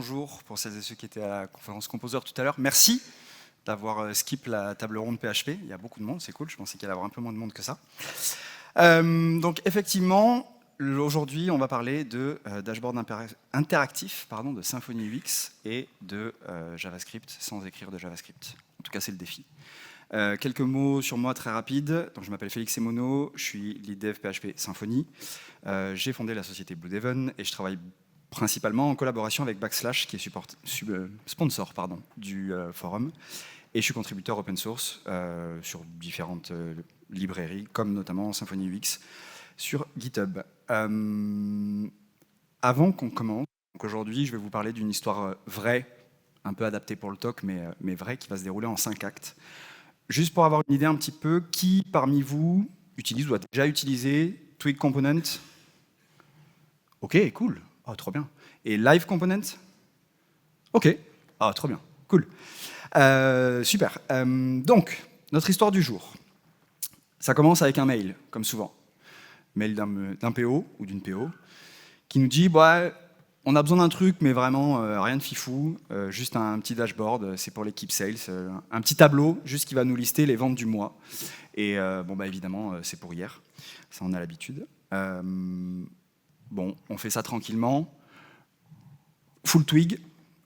bonjour pour celles et ceux qui étaient à la conférence Composer tout à l'heure. Merci d'avoir skip la table ronde PHP. Il y a beaucoup de monde, c'est cool. Je pensais qu'il y allait avoir un peu moins de monde que ça. Donc effectivement, aujourd'hui, on va parler de dashboard interactif de Symfony UX et de JavaScript sans écrire de JavaScript. En tout cas, c'est le défi. Quelques mots sur moi très rapides. Donc, je m'appelle Félix Emono, je suis lead dev PHP Symfony. J'ai fondé la société Blue et je travaille principalement en collaboration avec Backslash, qui est sponsor du forum. Et je suis contributeur open source sur différentes librairies, comme notamment Symfony UX sur GitHub. Avant qu'on commence, aujourd'hui, je vais vous parler d'une histoire vraie, un peu adaptée pour le talk, mais vraie, qui va se dérouler en 5 actes. Juste pour avoir une idée un petit peu, qui parmi vous utilise ou a déjà utilisé Twig Component? Ok, cool. Oh, trop bien. Et Live Component? Ok. Ah, trop bien. Cool. Super. Donc, notre histoire du jour. Ça commence avec un mail, comme souvent. Mail d'un PO ou d'une PO qui nous dit bah, on a besoin d'un truc, mais vraiment rien de fifou, juste un petit dashboard, c'est pour l'équipe sales, un petit tableau, juste qui va nous lister les ventes du mois. Et bon, bah, évidemment, c'est pour hier, ça on a l'habitude. Bon, on fait ça tranquillement. Full twig,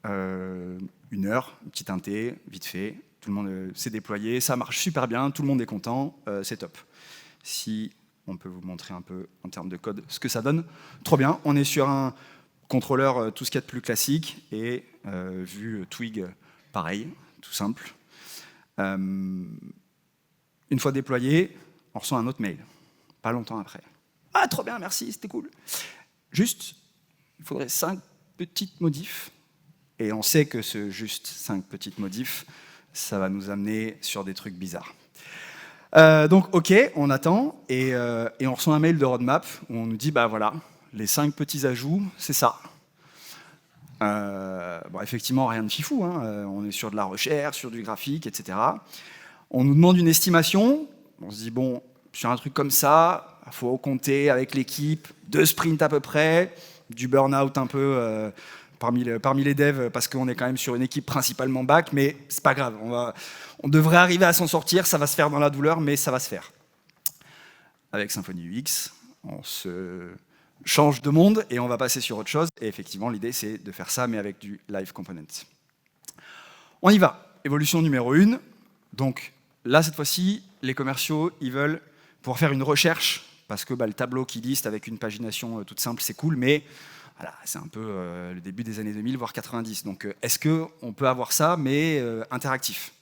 1 heure, une petite inté, vite fait, tout le monde s'est déployé, ça marche super bien, tout le monde est content, c'est top. Si on peut vous montrer un peu en termes de code ce que ça donne, trop bien, on est sur un contrôleur, tout ce qu'il y a de plus classique, et vue Twig, pareil, tout simple. Une fois déployé, on reçoit un autre mail, pas longtemps après. Ah, trop bien, merci, c'était cool. Juste, il faudrait 5 petites modifs, et on sait que ce juste 5 petites modifs, ça va nous amener sur des trucs bizarres. Donc, ok, on attend, et on reçoit un mail de roadmap où on nous dit, bah voilà, les 5 petits ajouts, c'est ça. Bon, effectivement, rien de fifou, hein. On est sur de la recherche, sur du graphique, etc. On nous demande une estimation, on se dit, bon, sur un truc comme ça, il faut compter avec l'équipe 2 sprints à peu près, du burn-out un peu parmi les devs, parce qu'on est quand même sur une équipe principalement back, mais c'est pas grave, on devrait arriver à s'en sortir, ça va se faire dans la douleur, mais ça va se faire. Avec Symfony UX, on se change de monde et on va passer sur autre chose. Et effectivement, l'idée, c'est de faire ça, mais avec du Live Component. On y va. Évolution numéro 1. Donc là, cette fois-ci, les commerciaux, ils veulent pouvoir faire une recherche, parce que le tableau qui liste avec une pagination toute simple, c'est cool, mais voilà, c'est un peu le début des années 2000, voire 90. Donc est-ce qu'on peut avoir ça, mais interactif?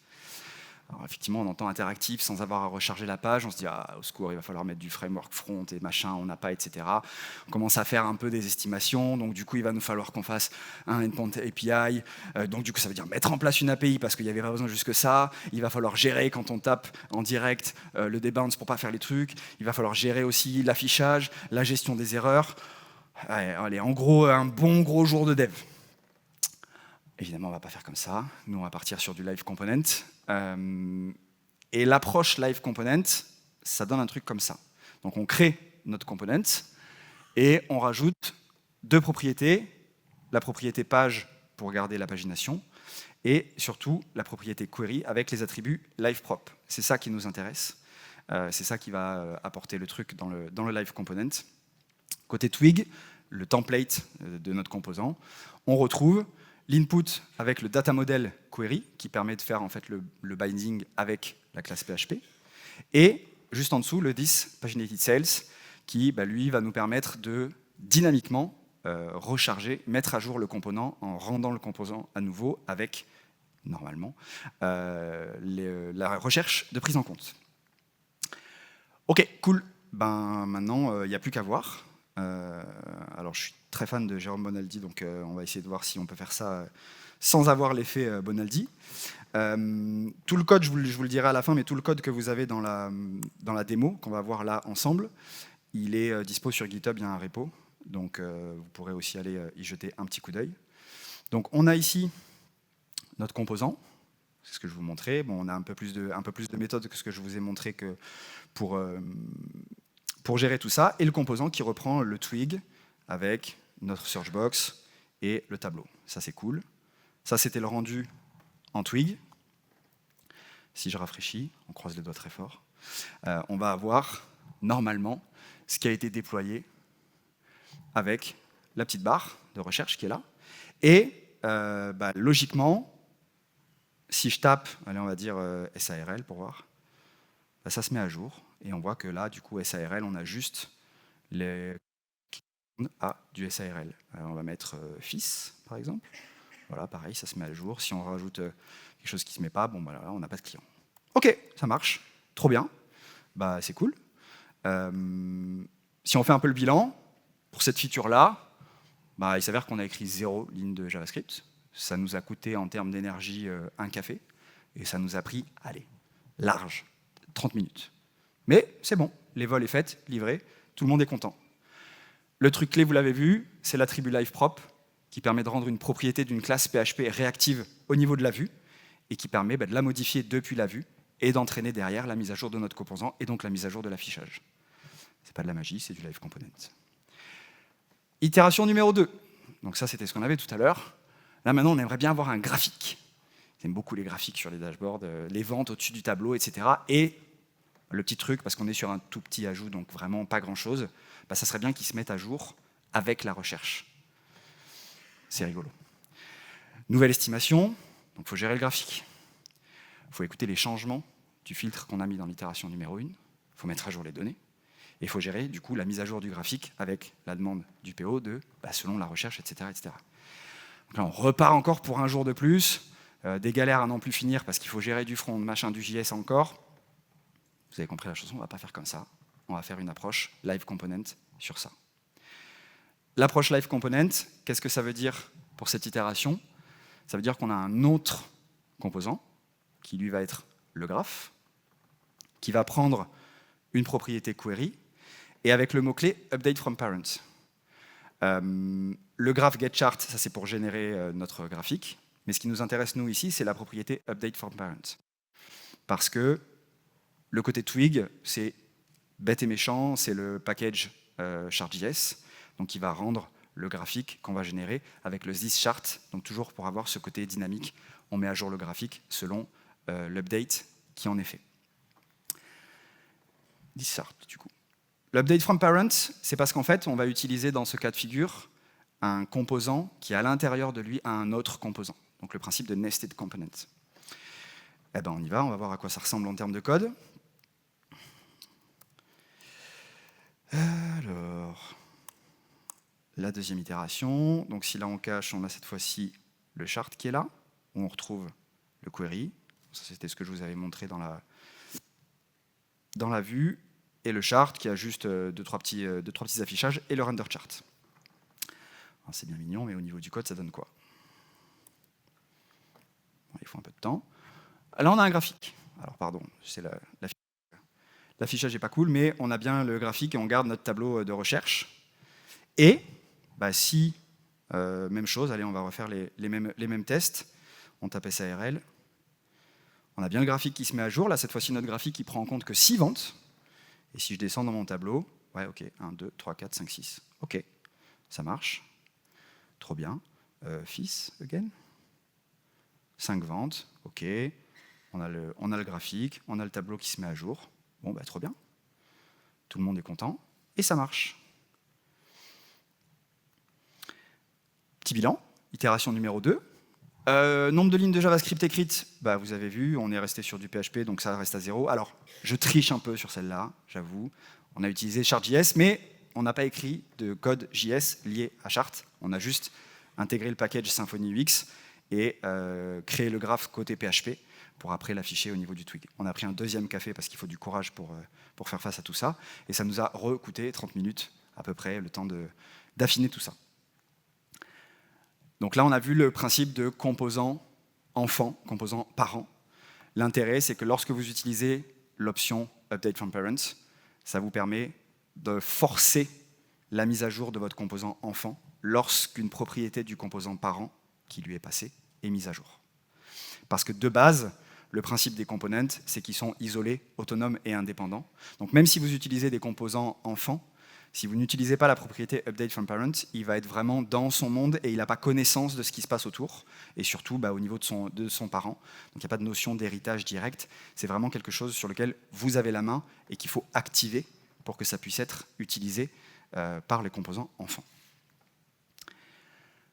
Alors effectivement, on entend interactif sans avoir à recharger la page, on se dit ah, au secours, il va falloir mettre du framework front et machin, on n'a pas, etc. On commence à faire un peu des estimations, donc du coup, il va nous falloir qu'on fasse un endpoint API, donc du coup, ça veut dire mettre en place une API parce qu'il n'y avait pas besoin jusque ça, il va falloir gérer quand on tape en direct le debounce pour pas faire les trucs, il va falloir gérer aussi l'affichage, la gestion des erreurs. Allez, en gros, un bon gros jour de dev. Évidemment, on ne va pas faire comme ça. Nous, on va partir sur du Live Component. Et l'approche Live Component, ça donne un truc comme ça. Donc, on crée notre component et on rajoute 2 propriétés. La propriété page pour garder la pagination et surtout la propriété query avec les attributs LiveProp. C'est ça qui nous intéresse. C'est ça qui va apporter le truc dans le Live Component. Côté Twig, le template de notre composant, on retrouve l'input avec le data model query, qui permet de faire en fait le binding avec la classe PHP. Et juste en dessous, le 10 paginated sales, qui lui va nous permettre de dynamiquement recharger, mettre à jour le composant en rendant le composant à nouveau avec, normalement, la recherche de prise en compte. Ok, cool. Maintenant, il n'y a plus qu'à voir. Alors, je suis très fan de Jérôme Bonaldi, donc on va essayer de voir si on peut faire ça sans avoir l'effet Bonaldi. Tout le code, je vous le dirai à la fin, mais tout le code que vous avez dans la démo, qu'on va voir là ensemble, il est dispo sur GitHub, il y a un repo, donc vous pourrez aussi aller y jeter un petit coup d'œil. Donc, on a ici notre composant, c'est ce que je vous montrais. Bon, on a un peu plus de méthode que ce que je vous ai montré que pour gérer tout ça, et le composant qui reprend le twig avec notre search box et le tableau. Ça, c'est cool. Ça, c'était le rendu en Twig. Si je rafraîchis, on croise les doigts très fort, on va avoir normalement ce qui a été déployé avec la petite barre de recherche qui est là. Et logiquement, si je tape, allez, on va dire SARL pour voir, ça se met à jour. Et on voit que là, du coup, SARL, on a juste les du SARL. On va mettre fils, par exemple. Voilà, pareil, ça se met à jour. Si on rajoute quelque chose qui ne se met pas, bon, voilà, on n'a pas de client. OK, ça marche. Trop bien. Bah, c'est cool. Si on fait un peu le bilan, pour cette feature-là, il s'avère qu'on a écrit 0 ligne de JavaScript. Ça nous a coûté en termes d'énergie un café. Et ça nous a pris, allez, large, 30 minutes. Mais c'est bon, les vols est fait, livré, tout le monde est content. Le truc clé, vous l'avez vu, c'est l'attribut liveProp qui permet de rendre une propriété d'une classe PHP réactive au niveau de la vue et qui permet de la modifier depuis la vue et d'entraîner derrière la mise à jour de notre composant et donc la mise à jour de l'affichage. C'est pas de la magie, c'est du live component. Itération numéro 2. Donc ça, c'était ce qu'on avait tout à l'heure. Là, maintenant, on aimerait bien avoir un graphique. J'aime beaucoup les graphiques sur les dashboards, les ventes au-dessus du tableau, etc. Et le petit truc, parce qu'on est sur un tout petit ajout, donc vraiment pas grand-chose, ça serait bien qu'ils se mettent à jour avec la recherche. C'est rigolo. Nouvelle estimation, donc il faut gérer le graphique. Il faut écouter les changements du filtre qu'on a mis dans l'itération numéro 1. Il faut mettre à jour les données. Et il faut gérer, du coup, la mise à jour du graphique avec la demande du PO selon la recherche, etc., etc. Donc là, on repart encore pour un jour de plus, des galères à n'en plus finir parce qu'il faut gérer du front, machin, du JS encore. Vous avez compris la chanson, on ne va pas faire comme ça. On va faire une approche live component sur ça. L'approche live component, qu'est-ce que ça veut dire pour cette itération? Ça veut dire qu'on a un autre composant, qui lui va être le graphe, qui va prendre une propriété query, et avec le mot-clé update from parent. Le graph getChart, ça c'est pour générer notre graphique, mais ce qui nous intéresse nous ici, c'est la propriété update from parent. Parce que le côté Twig, c'est bête et méchant, c'est le package chart.js, donc qui va rendre le graphique qu'on va générer avec le thischart, donc toujours pour avoir ce côté dynamique, on met à jour le graphique selon l'update qui en est fait. Thischart, du coup. L'update from parent, c'est parce qu'en fait, on va utiliser dans ce cas de figure un composant qui, à l'intérieur de lui, a un autre composant. Donc le principe de nested component. Eh ben, on y va, on va voir à quoi ça ressemble en termes de code. Alors, la deuxième itération. Donc si là on cache, on a cette fois-ci le chart qui est là, où on retrouve le query. Ça, c'était ce que je vous avais montré dans la vue. Et le chart qui a juste deux, trois petits affichages et le render chart. C'est bien mignon, mais au niveau du code, ça donne quoi? Bon, il faut un peu de temps. Là, on a un graphique. Alors, pardon, c'est l'affichage n'est pas cool, mais on a bien le graphique et on garde notre tableau de recherche. Et si, même chose, allez, on va refaire les mêmes tests. On tape SARL. On a bien le graphique qui se met à jour. Là, cette fois-ci, notre graphique qui prend en compte que 6 ventes. Et si je descends dans mon tableau, ouais, ok, 1, 2, 3, 4, 5, 6. Ok, ça marche. Trop bien. Fils, again. 5 ventes, ok. On a le graphique, on a le tableau qui se met à jour. Bon, trop bien. Tout le monde est content. Et ça marche. Petit bilan, itération numéro 2. Nombre de lignes de JavaScript écrites, vous avez vu, on est resté sur du PHP, donc ça reste à 0. Alors, je triche un peu sur celle-là, j'avoue. On a utilisé Chart.js, mais on n'a pas écrit de code JS lié à Chart. On a juste intégré le package Symfony UX et créé le graphe côté PHP pour après l'afficher au niveau du Twig. On a pris un deuxième café parce qu'il faut du courage pour faire face à tout ça. Et ça nous a recoûté 30 minutes à peu près, le temps d'affiner tout ça. Donc là, on a vu le principe de composant enfant, composant parent. L'intérêt, c'est que lorsque vous utilisez l'option Update from Parents, ça vous permet de forcer la mise à jour de votre composant enfant lorsqu'une propriété du composant parent qui lui est passée est mise à jour. Parce que de base, le principe des components, c'est qu'ils sont isolés, autonomes et indépendants. Donc même si vous utilisez des composants enfants, Si vous n'utilisez pas la propriété update from parent, il va être vraiment dans son monde et il n'a pas connaissance de ce qui se passe autour, et surtout au niveau de son parent. Donc il n'y a pas de notion d'héritage direct. C'est vraiment quelque chose sur lequel vous avez la main et qu'il faut activer pour que ça puisse être utilisé par les composants enfants.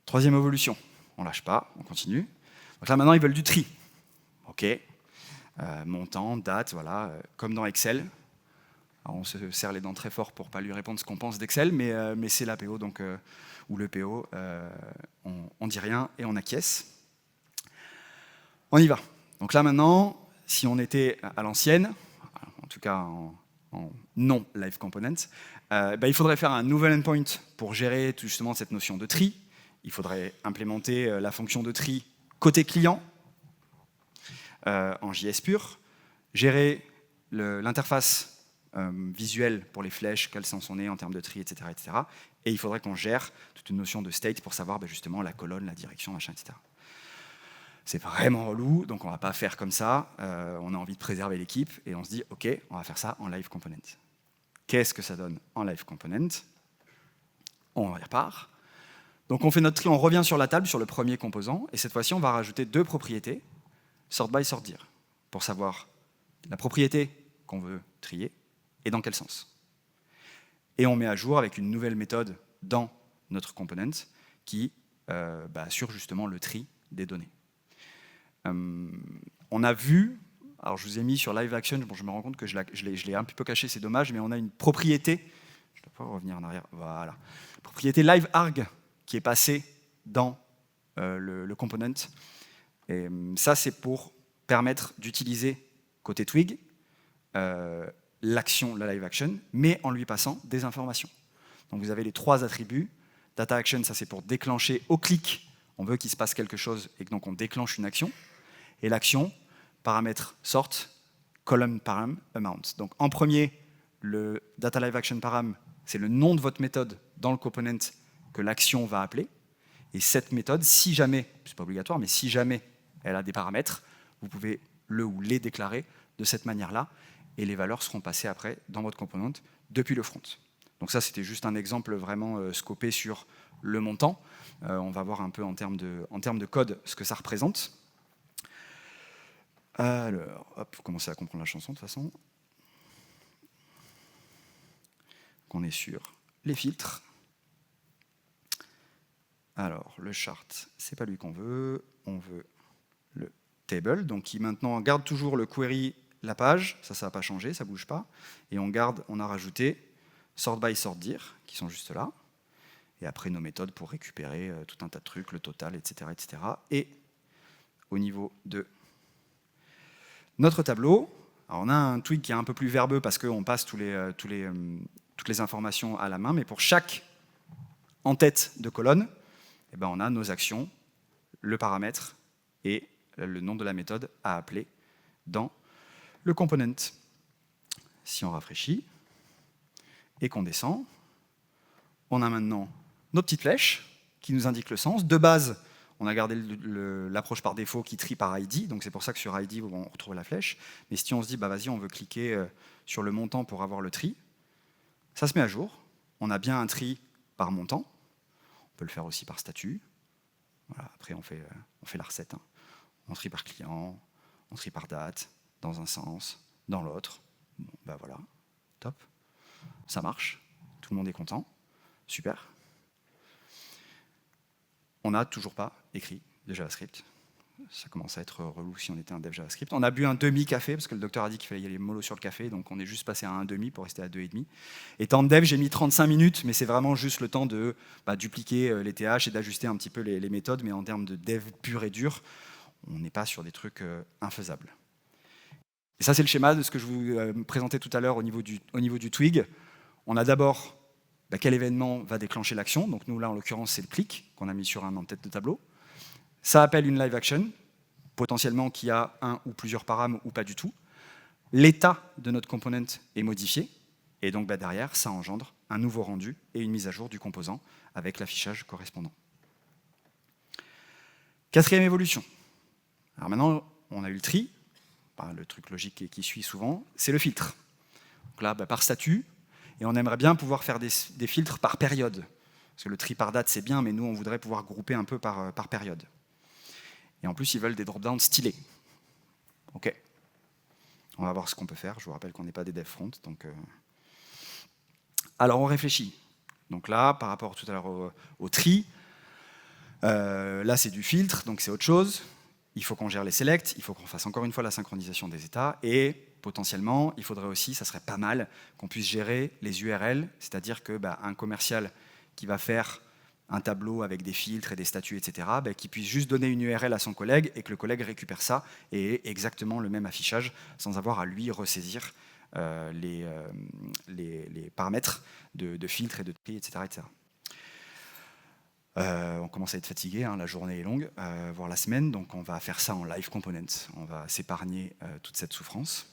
Troisième évolution, on ne lâche pas, on continue. Donc là maintenant ils veulent du tri. OK, montant, date, voilà, comme dans Excel. Alors, on se serre les dents très fort pour ne pas lui répondre ce qu'on pense d'Excel, mais c'est la PO, donc, ou le PO, on ne dit rien et on acquiesce. On y va. Donc là maintenant, si on était à l'ancienne, en tout cas en non-live component, il faudrait faire un nouvel endpoint pour gérer justement cette notion de tri. Il faudrait implémenter la fonction de tri côté client en JS pur, gérer l'interface visuelle pour les flèches, quelles sont son nez en termes de tri, etc., etc. Et il faudrait qu'on gère toute une notion de state pour savoir justement la colonne, la direction, machin, etc. C'est vraiment relou, donc on ne va pas faire comme ça. On a envie de préserver l'équipe et on se dit, OK, on va faire ça en live component. Qu'est-ce que ça donne en live component? On repart. Donc on fait notre tri, on revient sur la table, sur le premier composant, et cette fois-ci, on va rajouter deux propriétés, sort by, sort dir, pour savoir la propriété qu'on veut trier et dans quel sens. Et on met à jour avec une nouvelle méthode dans notre component qui assure justement le tri des données. On a vu, alors je vous ai mis sur Live Action, bon, je me rends compte que je l'ai un peu caché, c'est dommage, mais on a une propriété, je ne dois pas revenir en arrière, voilà, propriété Live Arg qui est passée dans le component. Et ça, c'est pour permettre d'utiliser côté Twig l'action, la live action, mais en lui passant des informations. Donc vous avez les trois attributs. Data action, ça c'est pour déclencher au clic. On veut qu'il se passe quelque chose et que donc on déclenche une action. Et l'action, paramètre sort, column param, amount. Donc en premier, le data live action param, c'est le nom de votre méthode dans le component que l'action va appeler. Et cette méthode, si jamais, c'est pas obligatoire, mais si jamais elle a des paramètres, vous pouvez le ou les déclarer de cette manière-là, et les valeurs seront passées après dans votre component depuis le front. Donc ça, c'était juste un exemple vraiment scopé sur le montant. On va voir un peu en termes de code ce que ça représente. Alors, hop, vous commencez à comprendre la chanson de toute façon. Qu'on est sur les filtres. Alors, le chart, c'est pas lui qu'on veut. On veut le table, donc qui maintenant garde toujours le query, la page, ça n'a pas changé, ça ne bouge pas. Et on a rajouté sort by, sort dir, qui sont juste là. Et après nos méthodes pour récupérer tout un tas de trucs, le total, etc., etc. Et au niveau de notre tableau, alors on a un Twig qui est un peu plus verbeux parce qu'on passe toutes les informations à la main, mais pour chaque en-tête de colonne, on a nos actions, le paramètre et le nom de la méthode à appeler dans le component. Si on rafraîchit et qu'on descend, on a maintenant nos petites flèches qui nous indiquent le sens. De base, on a gardé l'approche par défaut qui trie par ID, donc c'est pour ça que sur ID, on retrouve la flèche. Mais si on se dit, vas-y, on veut cliquer sur le montant pour avoir le tri, ça se met à jour. On a bien un tri par montant. On peut le faire aussi par statut. Voilà, après, on fait la recette. Hein. On trie par client, on trie par date, dans un sens, dans l'autre. Bon, voilà, top. Ça marche, tout le monde est content, super. On n'a toujours pas écrit de JavaScript. Ça commence à être relou si on était un dev JavaScript. On a bu un demi-café, parce que le docteur a dit qu'il fallait y aller mollo sur le café, donc on est juste passé à un demi pour rester à 2,5. Étant dev, j'ai mis 35 minutes, mais c'est vraiment juste le temps de dupliquer les TH et d'ajuster un petit peu les méthodes, mais en termes de dev pur et dur, on n'est pas sur des trucs infaisables. Et ça, c'est le schéma de ce que je vous présentais tout à l'heure au niveau du Twig. On a d'abord quel événement va déclencher l'action. Donc nous, là, en l'occurrence, c'est le clic qu'on a mis sur un en-tête de tableau. Ça appelle une live action, potentiellement qui a un ou plusieurs param ou pas du tout. L'état de notre component est modifié. Et donc derrière, ça engendre un nouveau rendu et une mise à jour du composant avec l'affichage correspondant. Quatrième évolution. Alors maintenant, on a eu le tri. Le truc logique qui suit souvent, c'est le filtre. Donc là, par statut, Et on aimerait bien pouvoir faire des filtres par période. Parce que le tri par date, c'est bien, mais nous, on voudrait pouvoir grouper un peu par période. Et en plus, ils veulent des drop-downs stylés. OK. On va voir ce qu'on peut faire. Je vous rappelle qu'on n'est pas des dev front. Donc, alors, on réfléchit. Donc là, par rapport tout à l'heure au tri, là, c'est du filtre, donc c'est autre chose. Il faut qu'on gère les selects, il faut qu'on fasse encore une fois la synchronisation des états, et potentiellement, il faudrait aussi, ça serait pas mal, qu'on puisse gérer les URL, c'est-à-dire que un commercial qui va faire un tableau avec des filtres et des statuts, etc., qui puisse juste donner une URL à son collègue et que le collègue récupère ça et ait exactement le même affichage sans avoir à lui ressaisir les paramètres de filtre et de tri, etc. etc. On commence à être fatigué, hein, la journée est longue, voire la semaine, donc on va faire ça en live component. On va s'épargner toute cette souffrance.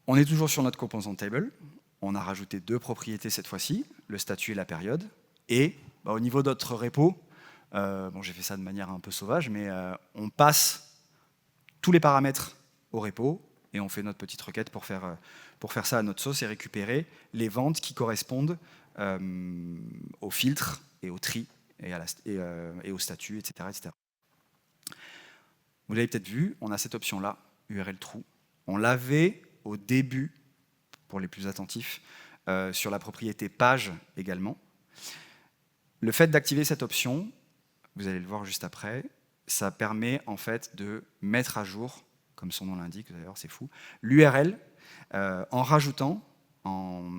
On est toujours sur notre composant table. On a rajouté 2 propriétés cette fois-ci, le statut et la période. Et au niveau de notre repo, bon, j'ai fait ça de manière un peu sauvage, mais on passe tous les paramètres au repo et on fait notre petite requête pour faire ça à notre sauce et récupérer les ventes qui correspondent au filtre et au tri et au statut, etc., etc. Vous l'avez peut-être vu, on a cette option-là, URL true. On l'avait au début, pour les plus attentifs, sur la propriété page également. Le fait d'activer cette option, vous allez le voir juste après, ça permet en fait de mettre à jour, comme son nom l'indique, d'ailleurs c'est fou, l'URL en rajoutant en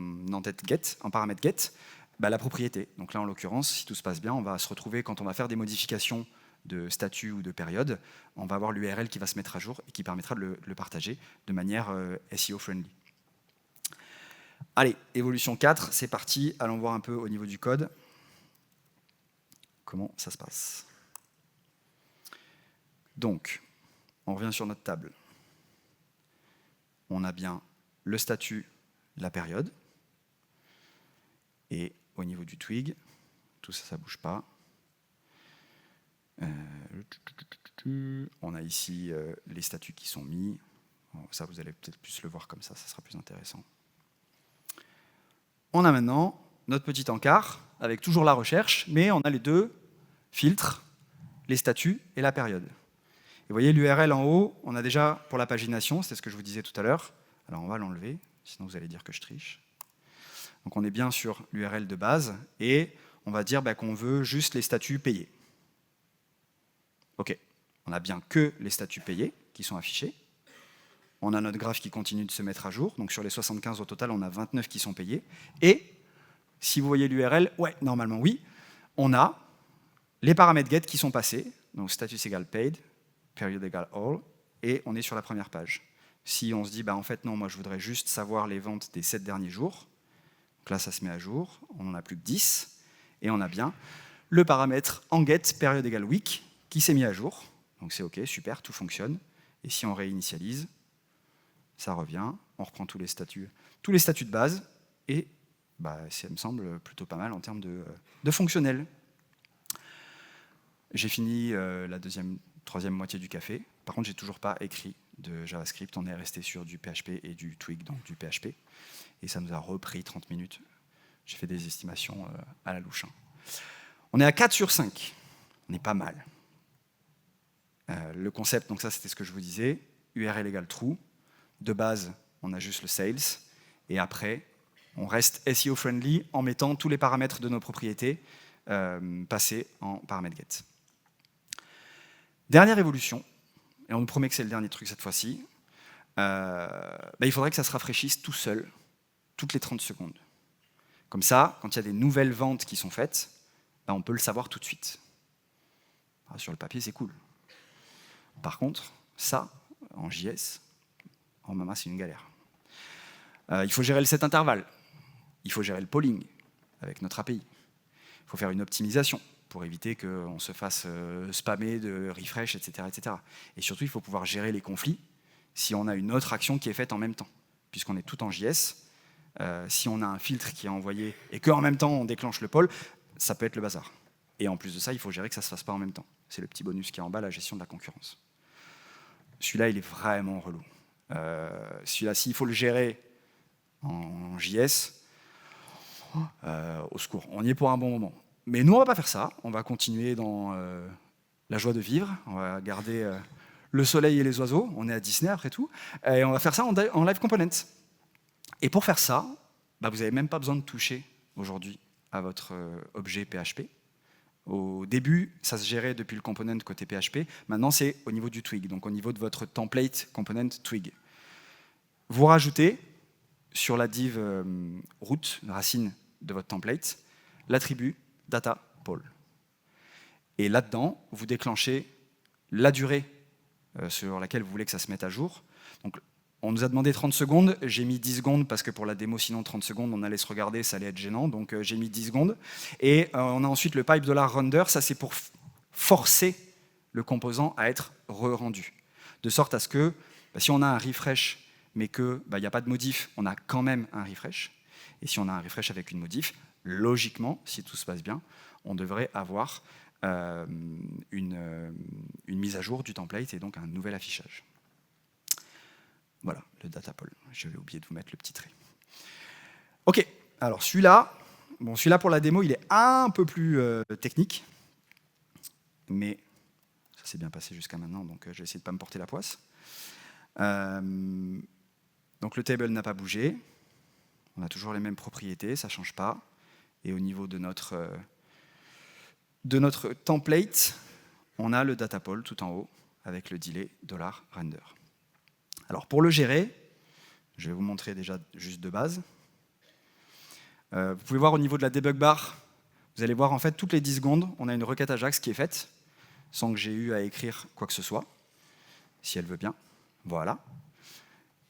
paramètre get, la propriété. Donc là, en l'occurrence, si tout se passe bien, on va se retrouver, quand on va faire des modifications de statut ou de période, on va avoir l'URL qui va se mettre à jour et qui permettra de le partager de manière SEO friendly. Allez, évolution 4, c'est parti. Allons voir un peu au niveau du code comment ça se passe. Donc, on revient sur notre table. On a bien le statut, la période. Et au niveau du twig, tout ça, ça ne bouge pas. On a ici les statuts qui sont mis. Ça, vous allez peut-être plus le voir comme ça sera plus intéressant. On a maintenant notre petit encart, avec toujours la recherche, mais on a les 2 filtres, les statuts et la période. Et vous voyez l'URL en haut, on a déjà pour la pagination, c'est ce que je vous disais tout à l'heure. Alors on va l'enlever, sinon vous allez dire que je triche. Donc on est bien sur l'URL de base, et on va dire qu'on veut juste les statuts payés. OK, on a bien que les statuts payés qui sont affichés. On a notre graphe qui continue de se mettre à jour. Donc sur les 75 au total, on a 29 qui sont payés. Et si vous voyez l'URL, ouais, normalement oui, on a les paramètres get qui sont passés. Donc status égale paid, period égale all, et on est sur la première page. Si on se dit, en fait non, moi je voudrais juste savoir les ventes des 7 derniers jours, donc là ça se met à jour, on n'en a plus que 10, et on a bien le paramètre en get, period égale week, qui s'est mis à jour. Donc c'est OK, super, tout fonctionne. Et si on réinitialise, ça revient, on reprend tous les statuts de base, et ça me semble plutôt pas mal en termes de fonctionnel. J'ai fini la troisième moitié du café. Par contre, j'ai toujours pas écrit de JavaScript. On est resté sur du PHP et du Twig, donc du PHP. Et ça nous a repris 30 minutes. J'ai fait des estimations à la louche. On est à 4 sur 5. On est pas mal. Le concept, donc ça c'était ce que je vous disais, URL égale true. De base, on a juste le sales. Et après, on reste SEO friendly en mettant tous les paramètres de nos propriétés passés en paramètre get. Dernière évolution, et on nous promet que c'est le dernier truc cette fois-ci, il faudrait que ça se rafraîchisse tout seul, toutes les 30 secondes. Comme ça, quand il y a des nouvelles ventes qui sont faites, on peut le savoir tout de suite. Sur le papier, c'est cool. Par contre, ça, en JS, en Mama, c'est une galère. Il faut gérer le set intervalle. Il faut gérer le polling avec notre API. Il faut faire une optimisation pour éviter qu'on se fasse spammer de refresh, etc., etc. Et surtout, il faut pouvoir gérer les conflits si on a une autre action qui est faite en même temps. Puisqu'on est tout en JS, si on a un filtre qui est envoyé et qu'en même temps on déclenche le poll, ça peut être le bazar. Et en plus de ça, il faut gérer que ça ne se fasse pas en même temps. C'est le petit bonus qui est en bas, la gestion de la concurrence. Celui-là, il est vraiment relou. Celui-là, s'il faut le gérer en JS, au secours, on y est pour un bon moment. Mais nous, on ne va pas faire ça, on va continuer dans la joie de vivre, on va garder le soleil et les oiseaux, on est à Disney après tout, et on va faire ça en live component. Et pour faire ça, vous n'avez même pas besoin de toucher aujourd'hui à votre objet PHP. Au début, ça se gérait depuis le component côté PHP, maintenant c'est au niveau du twig, donc au niveau de votre template component twig. Vous rajoutez sur la div root, racine de votre template, l'attribut data poll. Et là-dedans, vous déclenchez la durée sur laquelle vous voulez que ça se mette à jour. Donc, on nous a demandé 30 secondes, j'ai mis 10 secondes parce que pour la démo, sinon 30 secondes, on allait se regarder, ça allait être gênant, donc j'ai mis 10 secondes. Et on a ensuite le pipe $render, ça c'est pour forcer le composant à être re-rendu. De sorte à ce que, si on a un refresh, mais qu'il n'y a pas de modif, on a quand même un refresh. Et si on a un refresh avec une modif, logiquement, si tout se passe bien, on devrait avoir une mise à jour du template et donc un nouvel affichage. Voilà, le data poll. J'avais oublié de vous mettre le petit trait. Ok, alors celui-là pour la démo, il est un peu plus technique, mais ça s'est bien passé jusqu'à maintenant, donc je vais essayer de ne pas me porter la poisse. Donc le table n'a pas bougé, on a toujours les mêmes propriétés, ça ne change pas. Et au niveau de notre template, on a le data poll tout en haut avec le delay $render. Alors pour le gérer, je vais vous montrer déjà juste de base. Vous pouvez voir au niveau de la debug bar, vous allez voir en fait toutes les 10 secondes, on a une requête Ajax qui est faite, sans que j'ai eu à écrire quoi que ce soit, si elle veut bien. Voilà.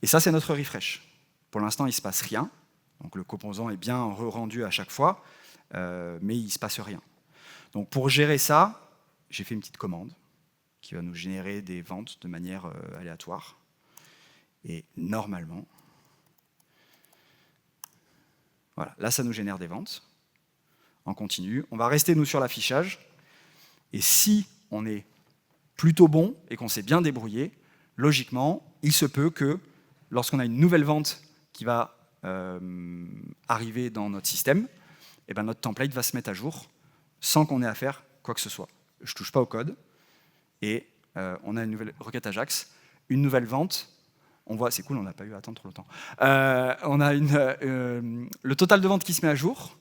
Et ça, c'est notre refresh. Pour l'instant, il ne se passe rien. Donc le composant est bien re-rendu à chaque fois, mais il ne se passe rien. Donc pour gérer ça, j'ai fait une petite commande qui va nous générer des ventes de manière aléatoire. Et normalement, voilà, là ça nous génère des ventes en continu. On va rester nous sur l'affichage. Et si on est plutôt bon et qu'on s'est bien débrouillé, logiquement, il se peut que lorsqu'on a une nouvelle vente qui va arriver dans notre système, et ben notre template va se mettre à jour sans qu'on ait à faire quoi que ce soit. Je ne touche pas au code et on a une nouvelle requête Ajax, une nouvelle vente. On voit, c'est cool, on n'a pas eu à attendre trop longtemps. On a le total de ventes qui se met à jour.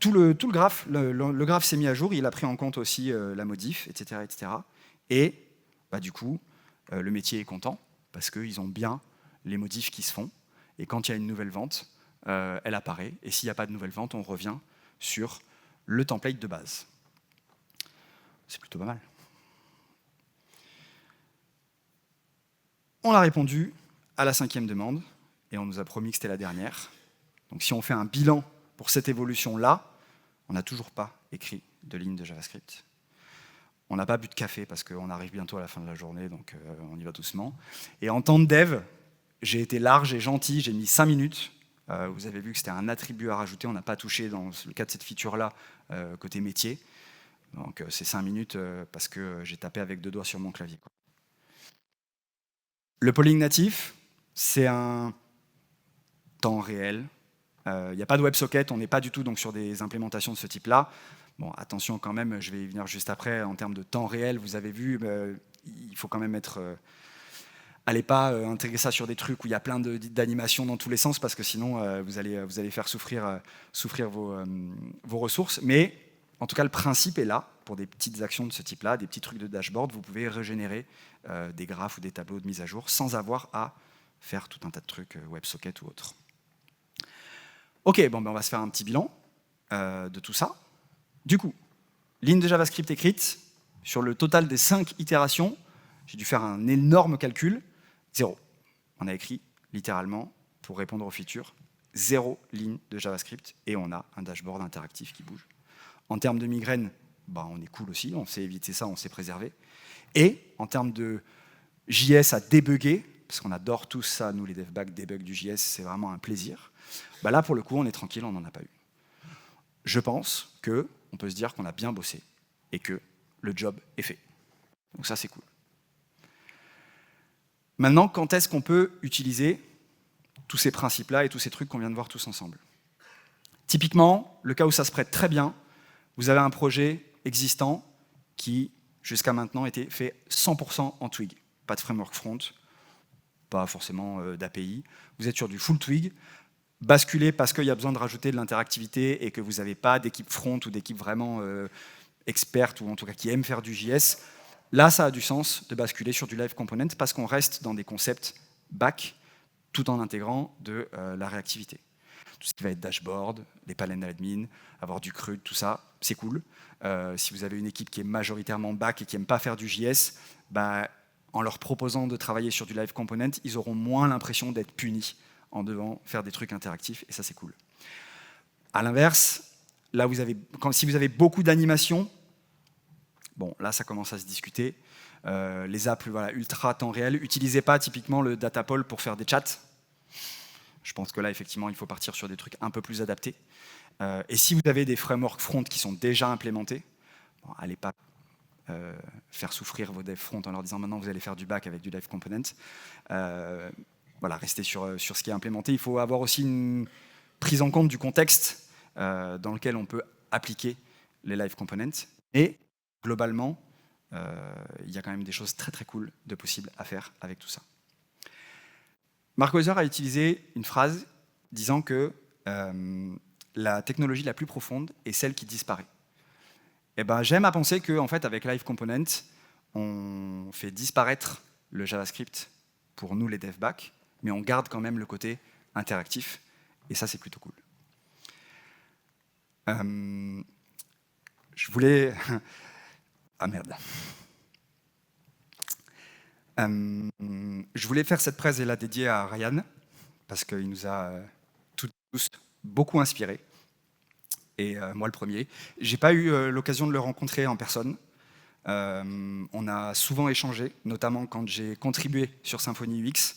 Tout le graphe, le graphe s'est mis à jour. Il a pris en compte aussi la modif, etc., etc. Et du coup, le métier est content parce qu'ils ont bien les modifs qui se font. Et quand il y a une nouvelle vente, elle apparaît. Et s'il n'y a pas de nouvelle vente, on revient sur le template de base. C'est plutôt pas mal. On a répondu à la 5e demande, et on nous a promis que c'était la dernière. Donc si on fait un bilan pour cette évolution-là, on n'a toujours pas écrit de ligne de JavaScript. On n'a pas bu de café, parce qu'on arrive bientôt à la fin de la journée, donc on y va doucement. Et en temps de dev, j'ai été large et gentil, j'ai mis 5 minutes. Vous avez vu que c'était un attribut à rajouter, on n'a pas touché dans le cas de cette feature-là, côté métier. Donc c'est 5 minutes parce que j'ai tapé avec 2 doigts sur mon clavier. Le polling natif, c'est un temps réel. Il n'y a pas de WebSocket, on n'est pas du tout donc, sur des implémentations de ce type-là. Bon, attention quand même, je vais y venir juste après, en termes de temps réel, vous avez vu, il faut quand même être... allez pas intégrer ça sur des trucs où il y a plein d'animations dans tous les sens, parce que sinon, vous allez faire souffrir vos ressources. Mais en tout cas, le principe est là, pour des petites actions de ce type-là, des petits trucs de dashboard, vous pouvez régénérer des graphes ou des tableaux de mise à jour sans avoir à faire tout un tas de trucs, WebSocket ou autre. Ok, bon, on va se faire un petit bilan de tout ça. Du coup, ligne de JavaScript écrite, sur le total des 5 itérations, j'ai dû faire un énorme calcul, 0. On a écrit, littéralement, pour répondre aux features, 0 ligne de JavaScript, et on a un dashboard interactif qui bouge. En termes de migraine, on est cool aussi, on sait éviter ça, on sait préserver. Et en termes de JS à débugger, parce qu'on adore tous ça, nous les devbags, debug du JS, c'est vraiment un plaisir. Là, pour le coup, on est tranquille, on n'en a pas eu. Je pense qu'on peut se dire qu'on a bien bossé et que le job est fait. Donc ça, c'est cool. Maintenant, quand est-ce qu'on peut utiliser tous ces principes-là et tous ces trucs qu'on vient de voir tous ensemble. Typiquement, le cas où ça se prête très bien, vous avez un projet existant qui, jusqu'à maintenant, était fait 100% en Twig. Pas de framework front, pas forcément d'API. Vous êtes sur du full Twig, basculez parce qu'il y a besoin de rajouter de l'interactivité et que vous n'avez pas d'équipe front ou d'équipe vraiment experte, ou en tout cas qui aime faire du JS. Là, ça a du sens de basculer sur du live component parce qu'on reste dans des concepts back tout en intégrant de la réactivité. Tout ce qui va être dashboard, les panel admin, avoir du CRUD, tout ça, c'est cool. Si vous avez une équipe qui est majoritairement back et qui n'aime pas faire du JS, bah, en leur proposant de travailler sur du live component, ils auront moins l'impression d'être punis en devant faire des trucs interactifs, et ça c'est cool. À l'inverse, là si vous avez beaucoup d'animations, bon là ça commence à se discuter. Les apps ultra temps réel, n'utilisez pas typiquement le Datapol pour faire des chats. Je pense que là, effectivement, il faut partir sur des trucs un peu plus adaptés. Et si vous avez des frameworks front qui sont déjà implémentés, bon, allez pas faire souffrir vos devs front en leur disant maintenant vous allez faire du back avec du live component. Voilà, restez sur ce qui est implémenté. Il faut avoir aussi une prise en compte du contexte dans lequel on peut appliquer les live components. Et globalement, il y a quand même des choses très très cool de possibles à faire avec tout ça. Mark Heuser a utilisé une phrase disant que la technologie la plus profonde est celle qui disparaît. Et ben, j'aime à penser qu'en fait, avec Live Component, on fait disparaître le JavaScript pour nous les devs back, mais on garde quand même le côté interactif, et ça c'est plutôt cool. Je voulais... ah merde. Je voulais faire cette presse et la dédier à Ryan, parce qu'il nous a tous beaucoup inspirés, et moi le premier. J'ai pas eu l'occasion de le rencontrer en personne. On a souvent échangé, notamment quand j'ai contribué sur Symfony UX.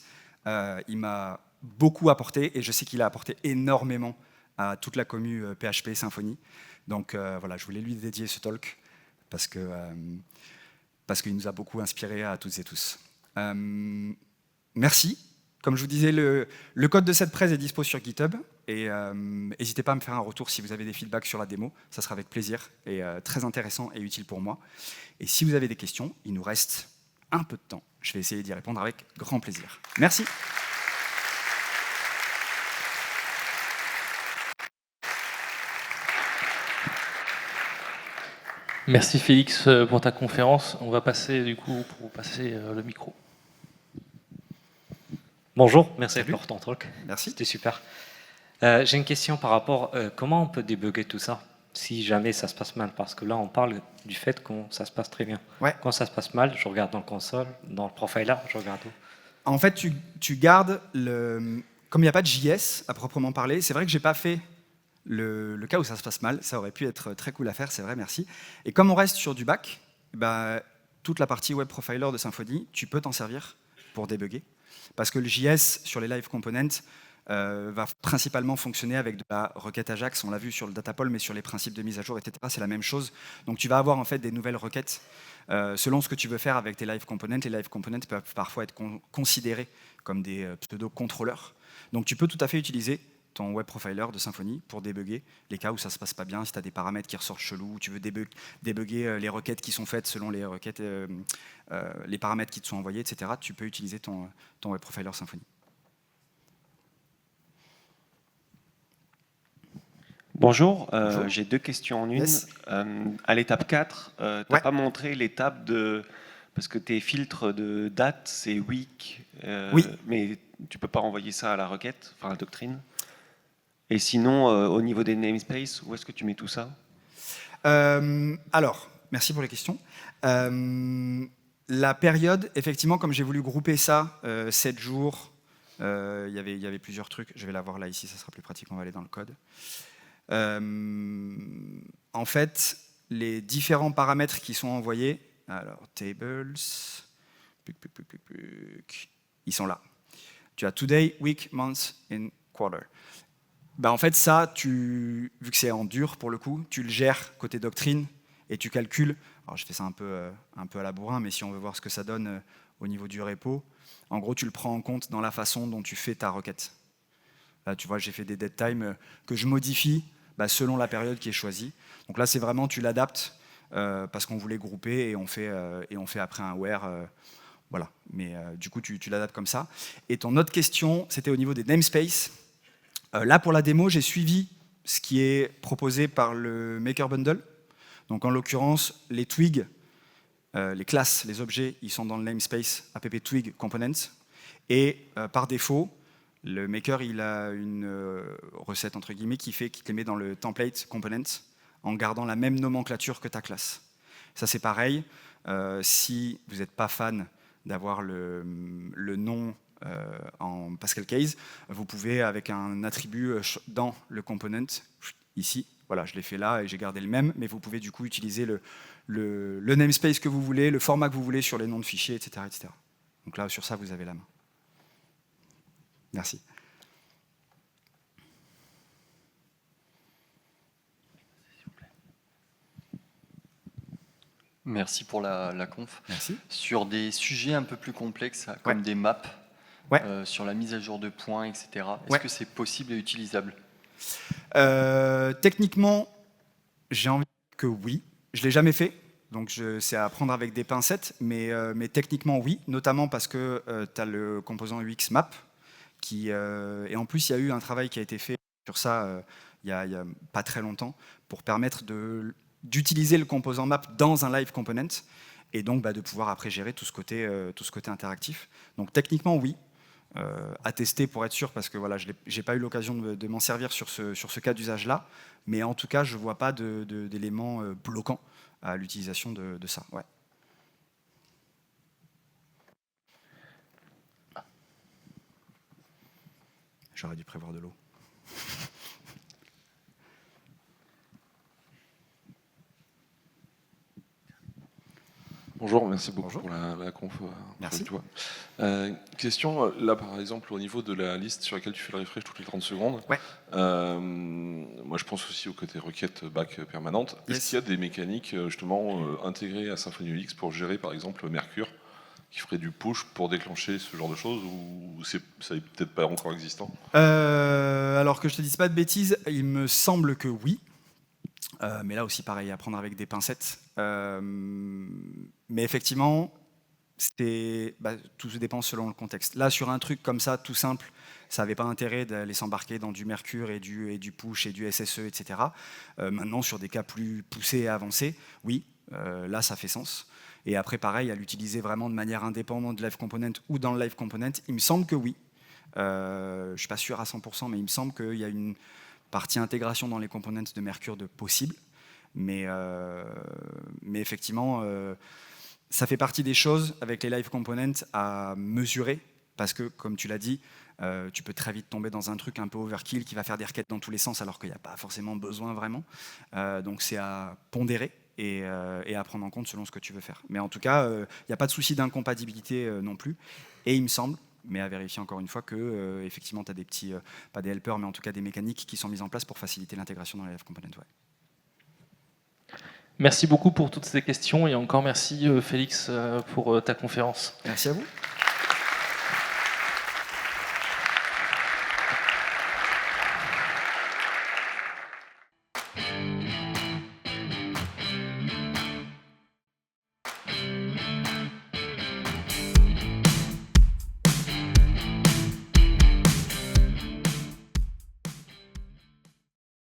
Il m'a beaucoup apporté, et je sais qu'il a apporté énormément à toute la commu PHP Symfony. Donc voilà, je voulais lui dédier ce talk, parce qu'il nous a beaucoup inspirés à toutes et tous. Merci. Comme je vous disais, le code de cette presse est dispo sur GitHub, et n'hésitez pas à me faire un retour si vous avez des feedbacks sur la démo, ça sera avec plaisir, et très intéressant et utile pour moi. Et si vous avez des questions, il nous reste un peu de temps. Je vais essayer d'y répondre avec grand plaisir. Merci. Merci Félix pour ta conférence. On va passer du coup pour passer le micro. Bonjour, merci Salut. pour ton talk. Merci. C'était super. J'ai une question par rapport comment on peut débugger tout ça si jamais ça se passe mal, parce que là on parle du fait que ça se passe très bien. Ouais. Quand ça se passe mal, je regarde dans le console, dans le profiler, je regarde où. En fait, tu gardes le... Comme il n'y a pas de JS à proprement parler, c'est vrai que j'ai pas fait le cas où ça se passe mal. Ça aurait pu être très cool à faire, c'est vrai, merci. Et comme on reste sur du back, bah, toute la partie web profiler de Symfony, tu peux t'en servir pour débugger. Parce que le JS sur les live components va principalement fonctionner avec de la requête Ajax. On l'a vu sur le Datapol, mais sur les principes de mise à jour, etc., c'est la même chose. Donc tu vas avoir en fait des nouvelles requêtes selon ce que tu veux faire avec tes live components. Les live components peuvent parfois être considérés comme des pseudo-contrôleurs. Donc tu peux tout à fait utiliser ton web profiler de Symfony pour débugger les cas où ça ne se passe pas bien, si tu as des paramètres qui ressortent chelous, tu veux débugger les requêtes qui sont faites selon les requêtes, les paramètres qui te sont envoyés, etc. Tu peux utiliser ton web profiler Symfony. Bonjour, Bonjour. j'ai deux questions en une. Yes. À l'étape 4, tu n'as Ouais. pas montré l'étape de... Parce que tes filtres de date, c'est weak, Oui. mais tu ne peux pas renvoyer ça à la requête, enfin à la doctrine. Et sinon, au niveau des namespaces, où est-ce que tu mets tout ça? Alors, merci pour les questions. La période, effectivement, comme j'ai voulu grouper ça, 7 jours, il y avait plusieurs trucs. Je vais la voir là, ici, ça sera plus pratique, on va aller dans le code. En fait, les différents paramètres qui sont envoyés, alors tables, ils sont là. Tu as today, week, month and quarter. En fait, ça, vu que c'est en dur pour le coup, tu le gères côté doctrine et tu calcules. Alors, je fais ça un peu à la bourrin, mais si on veut voir ce que ça donne au niveau du repo, en gros, tu le prends en compte dans la façon dont tu fais ta requête. Là, tu vois, j'ai fait des dead time que je modifie selon la période qui est choisie. Donc là, c'est vraiment, tu l'adaptes parce qu'on voulait grouper et on fait après un where. Voilà, mais du coup, tu l'adaptes comme ça. Et ton autre question, c'était au niveau des namespaces. Là, pour la démo, j'ai suivi ce qui est proposé par le Maker Bundle. Donc, en l'occurrence, les twigs, les classes, les objets, ils sont dans le namespace app twig components. Et par défaut, le Maker, il a une recette, entre guillemets, qui te les met dans le template components en gardant la même nomenclature que ta classe. Ça, c'est pareil. Si vous n'êtes pas fan d'avoir le nom en Pascal Case, vous pouvez, avec un attribut dans le component, ici, voilà, je l'ai fait là et j'ai gardé le même, mais vous pouvez du coup utiliser le namespace que vous voulez, le format que vous voulez sur les noms de fichiers, etc., etc. Donc là, sur ça, vous avez la main. Merci. Merci pour la conf. Merci. Sur des sujets un peu plus complexes, comme des maps, sur la mise à jour de points, etc., est-ce que c'est possible et utilisable? Techniquement, j'ai envie de dire que oui. Je ne l'ai jamais fait, donc c'est à prendre avec des pincettes, mais techniquement oui, notamment parce que tu as le composant UX Map, et en plus il y a eu un travail qui a été fait sur ça il y a pas très longtemps, pour permettre d'utiliser le composant map dans un live component, et donc de pouvoir après gérer tout ce côté interactif. Donc techniquement oui, à tester pour être sûr, parce que voilà, je n'ai pas eu l'occasion de m'en servir sur ce cas d'usage-là, mais en tout cas, je ne vois pas d'éléments bloquants à l'utilisation de ça. Ouais. J'aurais dû prévoir de l'eau. Bonjour, merci beaucoup Bonjour. pour la conf. Merci. Question, là par exemple, au niveau de la liste sur laquelle tu fais le refresh toutes les 30 secondes, Ouais. moi je pense aussi au côté requête back permanente. Yes. Est-ce qu'il y a des mécaniques justement intégrées à Symfony UX pour gérer par exemple Mercure, qui ferait du push pour déclencher ce genre de choses, ou ça n'est peut-être pas encore existant? Alors que je te dise pas de bêtises, il me semble que oui. Mais là aussi, pareil, à prendre avec des pincettes. Mais effectivement, tout se dépend selon le contexte. Là, sur un truc comme ça, tout simple, ça n'avait pas intérêt d'aller s'embarquer dans du Mercure et du push et du SSE, etc. Maintenant, sur des cas plus poussés et avancés, oui, là, ça fait sens. Et après, pareil, à l'utiliser vraiment de manière indépendante de Live Component ou dans le Live Component, il me semble que oui. Je ne suis pas sûr à 100%, mais il me semble qu'il y a une partie intégration dans les components de Mercure de possible, mais effectivement, ça fait partie des choses avec les live components à mesurer, parce que, comme tu l'as dit, tu peux très vite tomber dans un truc un peu overkill qui va faire des requêtes dans tous les sens, alors qu'il n'y a pas forcément besoin vraiment. Donc c'est à pondérer et à prendre en compte selon ce que tu veux faire. Mais en tout cas, il n'y a pas de souci d'incompatibilité non plus, et il me semble, mais à vérifier encore une fois, que effectivement, tu as des petits, pas des helpers, mais en tout cas des mécaniques qui sont mises en place pour faciliter l'intégration dans les live components. Ouais. Merci beaucoup pour toutes ces questions et encore merci Félix pour ta conférence. Merci à vous.